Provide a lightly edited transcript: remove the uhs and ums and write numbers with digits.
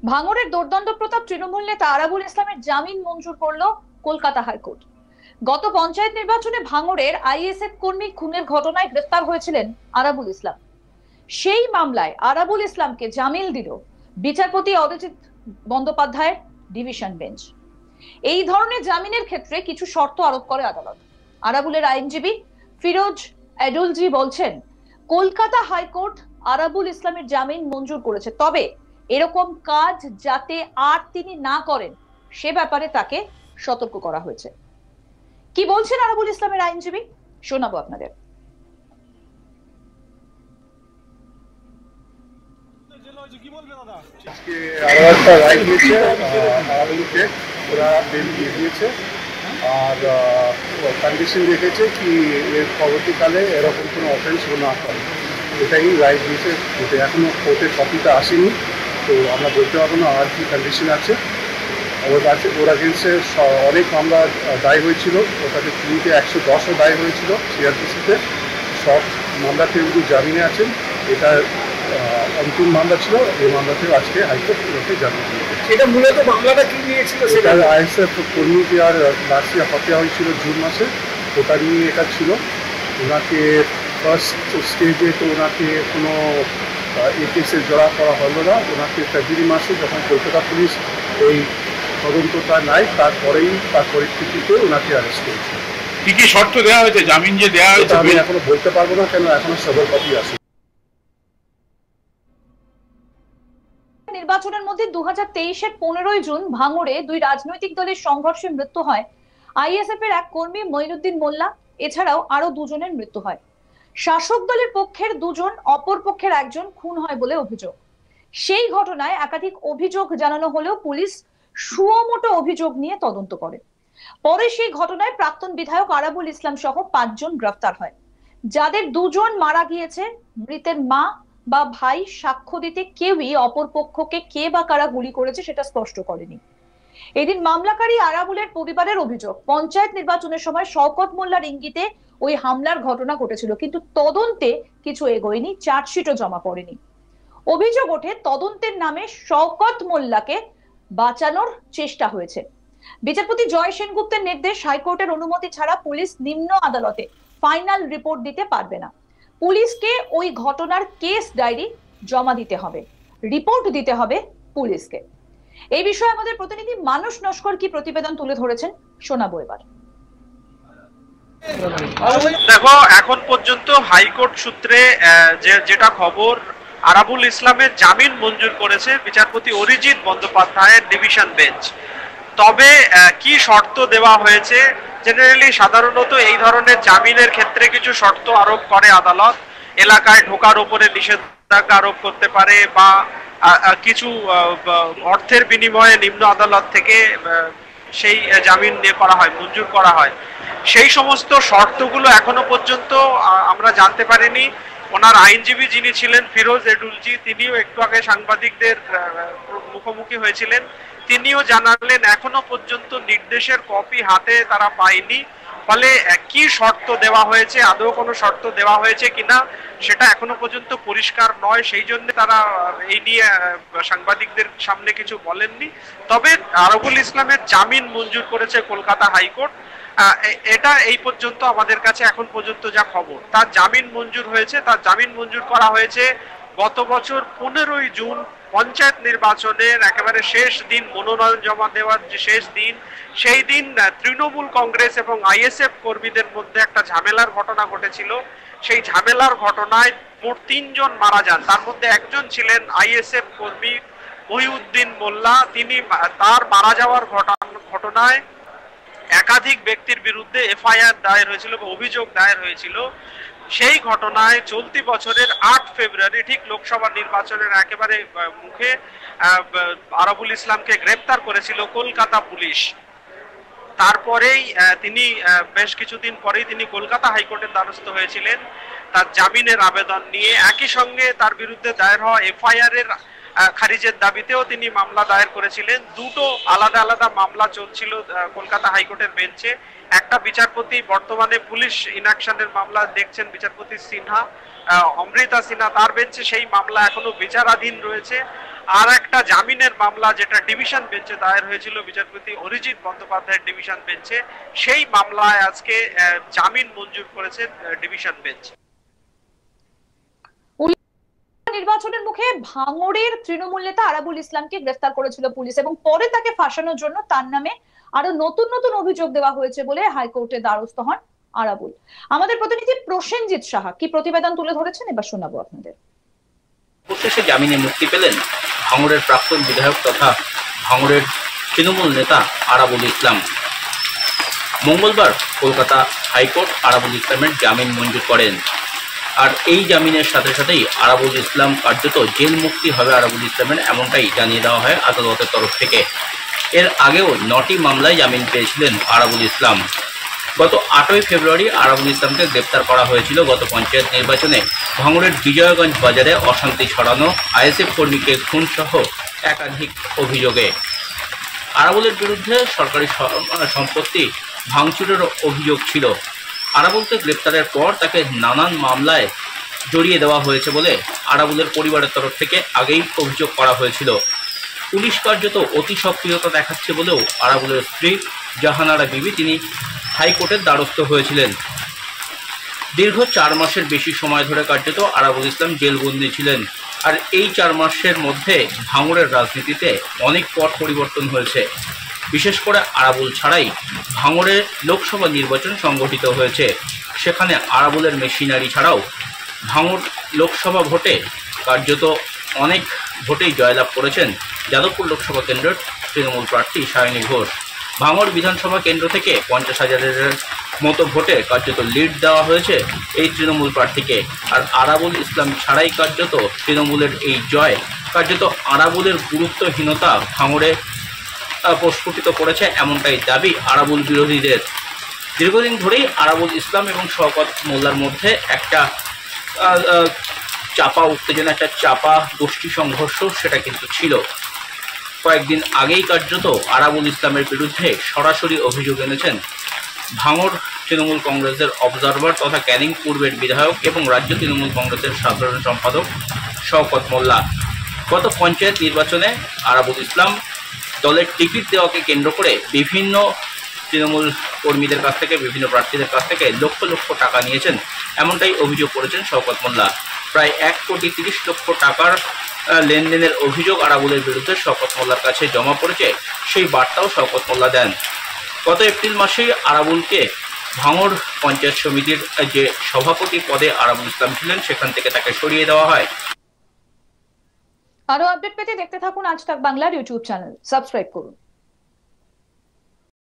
ভাঙড়ের দুর্দণ্ড প্রতাপ তৃণমূল নেতা আরাবুল ইসলামের জামিন মঞ্জুর করলো কলকাতা হাইকোর্ট। গত পঞ্চায়েত নির্বাচনে ভাঙড়ের আইএসএফ কর্মী খুনের ঘটনায় গ্রেফতার হয়েছিলেন আরাবুল ইসলাম। সেই মামলায় আরাবুল ইসলামকে জামিন দিল বিচারপতি অরিজিৎ বন্দ্যোপাধ্যায়ের ডিভিশন বেঞ্চ। এই ধরনের জামিনের ক্ষেত্রে কিছু শর্ত আরোপ করে আদালত। আরাবুলের আইনজীবী ফিরোজ এডুলজি বলছেন, কলকাতা হাইকোর্ট আরাবুল ইসলামের জামিন মঞ্জুর করেছে, তবে এরকম কাজ যাতে আর তিনি না করেন সে ব্যাপারে তাকে সতর্ক করা হয়েছে। কি বলছেন আরাবুল ইসলামের আইনজীবী, শোনাবো আপনাদের। আর কন্ডিশন রেখেছে কি এর পরবর্তীকালে এরকম কোনো অফেন্স না করে, এটাই রাইট দিয়েছে। এখনো কোর্টের কপিটা আসেনি, তো আমরা বলতে পারবো না আর কি কন্ডিশন আছে। ওর আগেন্সে অনেক মামলা দায় হয়েছিল, ওটাতে 110ও দায় হয়েছিল সিআরপিসিতে। সব মামলাতে উনি জামিনে আছেন। এটা অন্তিম মামলা ছিল, এই মামলাতেও আজকে হাইকোর্ট ওকে জামিন দিয়েছে। এটা মূলত মামলাটা কি নিয়েছিল? সেটা আইএসএফ কর্মীকে আর লাশিয়া হত্যা হয়েছিল জুন মাসে, ওটা নিয়ে এটা ছিল। ওনাকে ফার্স্ট স্টেজে তো ওনাকে কোনো এই কেসে জড়া করা হলো না। ওনাকে ফেব্রুয়ারি মাসে যখন কলকাতা পুলিশ এই তদন্তটা নেয়, তারপরেই তার পরিস্থিতিতে ওনাকে অ্যারেস্ট করেছে। কি কি শর্ত দেওয়া হয়েছে? জামিন যে দেওয়া হয়েছে আমি এখনো বলতে পারবো না, কেন এখনো সদর কপি আসে। নির্বাচনের মধ্যে 2023-এর 15ই জুন ভাঙড়ে দুই রাজনৈতিক দলের সংঘর্ষে মৃত্যু হয় আইএসএফ এর এক কর্মী মঈনুদ্দিন মোল্লা। এছাড়াও আরো দুজনের মৃত্যু হয়। শাসক দলের পক্ষের দুজন, অপর পক্ষের একজন খুন হয় বলে অভিযোগ। সেই ঘটনায় একাধিক অভিযোগ জানানো হলেও পুলিশ সুমোটো অভিযোগ নিয়ে তদন্ত করে। পরে সেই ঘটনায় প্রাক্তন বিধায়ক আরাবুল ইসলাম সহ 5 জন গ্রেফতার হয়, যাদের দুজন মারা গিয়েছে। মৃতের মা বা ভাই সাক্ষ্য দিতে কেউই অপর পক্ষকে কে বা কারা গুলি করেছে সেটা স্পষ্ট করেনি। এদিন মামলাকারী আরাবুলের পরিবারের অভিযোগ, পঞ্চায়েত নির্বাচনের সময় শওকত মোল্লার ইঙ্গিতে ওই হামলার ঘটনা ঘটেছিল, কিন্তু তদন্তে কিছু এগোয়নি, চার্জশিটও জমা পড়েনি। অভিযোগ ওঠে তদন্তের নামে শওকত মোল্লাকে বাঁচানোর চেষ্টা হয়েছে। বিচারপতি জয় সেনগুপ্তের নির্দেশ, হাইকোর্টের অনুমতি ছাড়া পুলিশ নিম্ন আদালতে ফাইনাল রিপোর্ট দিতে পারবে না। পুলিশকে ওই ঘটনার কেস ডায়েরি জমা দিতে হবে, রিপোর্ট দিতে হবে পুলিশকে। এই বিষয়ে আমাদের প্রতিনিধি মানস নস্কর কি প্রতিবেদন তুলে ধরেছেন, শোনাবো এবার। দেখো, এখন পর্যন্ত হাইকোর্ট সূত্রে যেটা খবর, আরাবুল ইসলামের জামিন মঞ্জুর করেছে বিচারপতি অরিজিৎ বন্দ্যোপাধ্যায়ের ডিভিশন বেঞ্চ। তবে কি শর্ত দেওয়া হয়েছে? জেনারেলি সাধারণত এই ধরনের জামিনের ক্ষেত্রে কিছু শর্ত আরোপ করে আদালত। এলাকায় ঢোকার উপরে নিষেধাজ্ঞা আরোপ করতে পারে, বা কিছু অর্থের বিনিময়ে নিম্ন আদালত থেকে সেই জামিন করা হয়, মঞ্জুর করা হয়। সেই সমস্ত শর্তগুলো এখনো পর্যন্ত আমরা জানতে পারিনি। ওনার আইনজীবী যিনি ছিলেন ফিরোজ এডুলজি, তিনিও একটু আগে সাংবাদিকদের মুখোমুখি হয়েছিলেন। তিনিও জানালেন এখনো পর্যন্ত নির্দেশের কপি হাতে তারা পায়নি। ফলে কি শর্ত দেওয়া হয়েছে, আদৌ কোনো শর্ত দেওয়া হয়েছে কিনা সেটা এখনো পর্যন্ত পরিষ্কার নয়। সেই জন্য তারা এই নিয়ে সাংবাদিকদের সামনে কিছু বলেননি। তবে আরাবুল ইসলামের জামিন মঞ্জুর করেছে কলকাতা হাইকোর্ট, এটা এই পর্যন্ত আমাদের কাছে এখন পর্যন্ত যা খবর। তার জামিন মঞ্জুর হয়েছে। তার জামিন মঞ্জুর করা হয়েছে গত বছর 15ই জুন, পঞ্চায়েত নির্বাচনের একেবারে শেষ দিন, মনোনয়ন জমা দেওয়ার যে শেষ দিন, সেই দিন তৃণমূল কংগ্রেস এবং আইএসএফ কর্মীদের মধ্যে একটা ঝামেলার ঘটনা ঘটেছিল। সেই ঝামেলার ঘটনায় মোট 3 জন মারা যান। তার মধ্যে একজন ছিলেন আইএসএফ কর্মী মহিউদ্দিন মোল্লা। তিনি তার মারা যাওয়ার ঘটনায় একাধিক ব্যক্তির বিরুদ্ধে এফআইআর দায়ের হয়েছিল বা অভিযোগ দায়ের হয়েছিল। সেই ঘটনায় চলতি বছরের 8 ফেব্রুয়ারি, ঠিক লোকসভা নির্বাচনের একেবারে মুখে, আরাবুল ইসলামকে গ্রেপ্তার করেছিল কলকাতা পুলিশ। তারপরেই তিনি বেশ কিছুদিন পরেই তিনি কলকাতা হাইকোর্টের দ্বারস্থ হয়েছিলেন তার জামিনের আবেদন নিয়ে। একই সঙ্গে তার বিরুদ্ধে দায়ের হওয়া এফআইআর এর খারিজের দাবিতেও তিনি মামলা দায়ের করেছিলেন। দুটো আলাদা আলাদা মামলা চলছিল কলকাতা হাইকোর্টের বেঞ্চে। একটা বিচারপতি বর্তমানে পুলিশ ইনঅ্যাকশনের মামলা দেখছেন, বিচারপতি সিনহা, অমৃতা সিনহা, তার বেঞ্চে সেই মামলা এখনো বিচারাধীন রয়েছে। আর একটা জামিনের মামলা যেটা ডিভিশন বেঞ্চে দায়ের হয়েছিল বিচারপতি অরিজিৎ বন্দ্যোপাধ্যায়ের ডিভিশন বেঞ্চে, সেই মামলায় আজকে জামিন মঞ্জুর করেছে ডিভিশন বেঞ্চ। নির্বাচনের মুখে ভাঙড়ের তৃণমূল নেতা আরাবুল ইসলামকে গ্রেফতার করেছিল পুলিশ এবং পরে তাকে ফাঁসানোর জন্য তার নামে আরো নতুন নতুন অভিযোগ দেওয়া হয়েছে বলে হাইকোর্টে দ্বারস্থ হন আরাবুল। আমাদের প্রতিনিধি প্রসেনজিৎ সাহা কি প্রতিবেদন তুলে ধরেছেন, এবার শোনাবো আপনাদের। অবশেষে জামিনে মুক্তি পেলেন ভাঙড়ের প্রাক্তন বিধায়ক তথা ভাঙড়ের তৃণমূল নেতা আরাবুল ইসলাম। মঙ্গলবার কলকাতা হাইকোর্ট আরাবুল ইসলামের জামিন মঞ্জুর করেন। আর এই জামিনের সাথে সাথেই আরাবুল ইসলাম কার্যত জেল মুক্তি হবে আরাবুল ইসলামের, এমনটাই জানিয়ে দেওয়া হয় আদালতের তরফ থেকে। এর আগেও 9টি মামলায় জামিন পেয়েছিলেন আরাবুল ইসলাম। গত 8ই ফেব্রুয়ারি আরাবুল ইসলামকে গ্রেপ্তার করা হয়েছিল গত পঞ্চায়েত নির্বাচনে ভাঙড়ের বিজয়গঞ্জ বাজারে অশান্তি ছড়ানো, আইএসএফ কর্মীকে খুন সহ একাধিক অভিযোগে। আরাবুলের বিরুদ্ধে সরকারি সম্পত্তি ভাঙচুরের অভিযোগ ছিল। আরাবুলকে গ্রেপ্তারের পর তাকে নানান মামলায় জড়িয়ে দেওয়া হয়েছে বলে আরাবুলের পরিবারের তরফ থেকে আগেই অভিযোগ করা হয়েছিল। পুলিশ কার্যত অতি সক্রিয়তা দেখাচ্ছে বলেও আরাবুলের স্ত্রী জাহানারা বিবি তিনি হাইকোর্টের দ্বারস্থ হয়েছিলেন। দীর্ঘ 4 মাসের বেশি সময় ধরে কার্যত আরাবুল ইসলাম জেলবন্দি ছিলেন। আর এই 4 মাসের মধ্যে ভাঙড়ের রাজনীতিতে অনেক পট পরিবর্তন হয়েছে। বিশেষ করে আরাবুল ছাড়াই ভাঙড়ে লোকসভা নির্বাচন সংগঠিত হয়েছে। সেখানে আরাবুলের মেশিনারি ছাড়াও ভাঙড় লোকসভা ভোটে কার্যত অনেক ভোটেই জয়লাভ করেছেন যাদবপুর লোকসভা কেন্দ্রের তৃণমূল প্রার্থী সায়নী ঘোষ। ভাঙড় বিধানসভা কেন্দ্র থেকে 50,000-এর মতো ভোটে কার্যত লিড দেওয়া হয়েছে এই তৃণমূল প্রার্থীকে। আর আরাবুল ইসলাম ছাড়াই কার্যত তৃণমূলের এই জয় কার্যত আরাবুলের গুরুত্বহীনতা ভাঙড়ে প্রস্ফুটিত করেছে, এমনটাই দাবি আরাবুল বিরোধীদের। দীর্ঘদিন ধরেই আরাবুল ইসলাম এবং শওকত মোল্লার মধ্যে একটা চাপা উত্তেজনা, একটা চাপা গোষ্ঠী সংঘর্ষ সেটা কিন্তু ছিল। কয়েকদিন আগেই কার্যত আরাবুল ইসলামের বিরুদ্ধে সরাসরি অভিযোগ এনেছেন ভাঙড় তৃণমূল কংগ্রেসের অবজারভার তথা ক্যানিং পূর্বের বিধায়ক এবং রাজ্য তৃণমূল কংগ্রেসের সাধারণ সম্পাদক শওকত মোল্লা। গত পঞ্চায়েত নির্বাচনে আরাবুল ইসলাম দলের টিকিট দেওয়াকে কেন্দ্র করে বিভিন্ন তৃণমূল কর্মীদের কাছ থেকে, বিভিন্ন প্রার্থীদের কাছ থেকে লক্ষ লক্ষ টাকা নিয়েছেন, এমনটাই অভিযোগ করেছেন শওকত মোল্লা। প্রায় 1,30,00,000 টাকার লেনদেনের অভিযোগ আরাবুলের বিরুদ্ধে শওকত মোল্লার কাছে জমা পড়েছে, সেই বার্তাও শওকত মোল্লা দেন। গত এপ্রিল মাসেই আরাবুলকে ভাঙড় পঞ্চায়েত সমিতির যে সভাপতি পদে আরাবুল ইসলাম ছিলেন সেখান থেকে তাকে সরিয়ে দেওয়া হয়। আরো আপডেট পেতে দেখতে থাকুন আজ তাক বাংলার ইউটিউব চ্যানেল, সাবস্ক্রাইব করুন।